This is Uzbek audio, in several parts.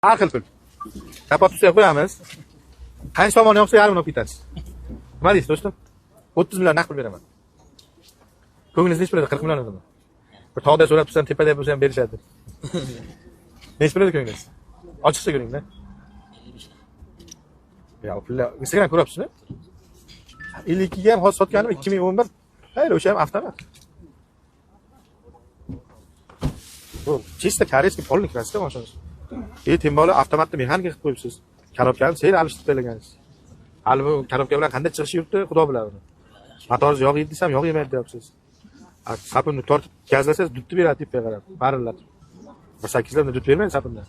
Har xil pul. Kapot ustiga qo'yamiz. Qancha tomon yoqsa yarmini olib ketasiz. Nima deysiz do'stim? 30 million naqd pul beraman. Ko'nglingiz nech bo'ladi? 40 million odammi? Bir tog'da so'rab tursam, tepada bo'lsa ham berishadi. Nech bo'ladi ko'nglingiz? Ochiqcha ko'ring-da. Ya, pullar Instagram ko'ryapsizmi? 52 ga ham hozir sotganim 2011. Hayır, o'sha ham avtomat. Bu чисто koreyskiy polni kraska mashinasi. Tем более avtomatni mexanika qilib qo'yibsiz. Korobkani seyr alishtirib qo'ygansiz. Hali bu korobka bilan qanday chiqishi yuribdi, Xudo biladi. Motor yog' yedi desam, yog' yemaydi deyapsiz. Sapunni tortib gazlasangiz, dudni beradi deb qarab, barillatib. 8 larda dud bermaydi sapunda.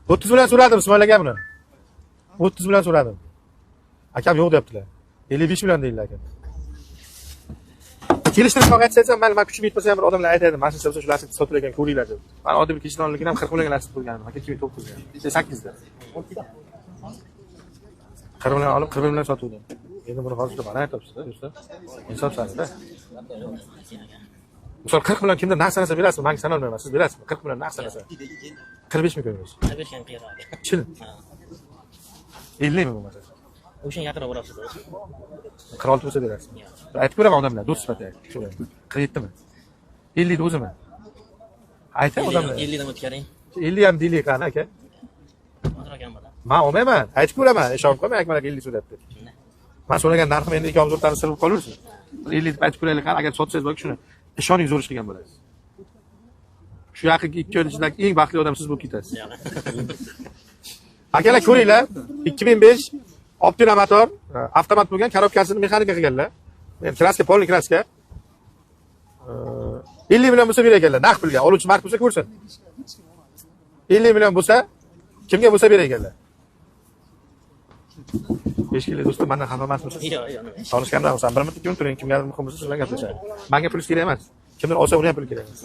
30 bilan so'radim Ismoil aka buni. 30 bilan so'radim. Akam yo'q deyaptilar. 55 million deydilar aka. Kelishtirib aytsam, men kuchim yetmasa ham bir odamlar aytadi, mana shu shular sotilar ekan, ko'ringlar deb. Men oddiy bir kechqurunlikdan ham 40 million nasib qilganim. Aka 2009 ga. 8 da. 40 million olib 40 million sotuvdim. Endi buni hozircha mana aytibsiz-da, do'stlar. Insof sanada. Misol 40 million kimdir naqd sanasa berasizmi? Men sana olmayman, siz berasizmi? 40 million naqd sanasa. 45 mi ko'ringiz? 45 ham qiyadi. Chin. 50 mi bo'lmasa? O'shan yaqinroq bo'lasiz. 46 bo'lsa berasiz. Aytib ko'raman odamlar, do'st sifatida. 47 mi? 50 da o'zimi? Ayting odamlar. 50 dan o'tkaring. 50 ham deylik qani aka? Men olmayman. Aytib ko'raman, ishonib qolmang, akmal aka 50 so'rabdi. Men so'ragan narxim endi 2 o'rtadan sirib qolaversin. 50 deb aytib ko'raylik qani, agar sotsangiz balki shuni ishoning zo'r ish qilgan bo'lasiz. Shu yaqingi 2 oy ichidagi eng baxtli odam siz bo'lib ketasiz. Akalar ko'ringlar, 2005 Optima motor, avtomat bo'lgan, korobkasini mexanika qilganlar. Men kraska, polni kraska. 50 million bo'lsa beray ekanlar, naqd pulga. Oluvchi mard bo'lsa ko'rsin. 50 million bo'lsa, kimga bo'lsa beray ekanlar. Eshiklar do'stim, mendan xafa emasmisiz? Yo'q, yo'q. Tanishgandan bo'lsam, bir minutga turing, kimga muhim bo'lsa, siz bilan gaplashamiz. Menga pul kerak emas. Kimdir olsa, uni ham pul kerak emas.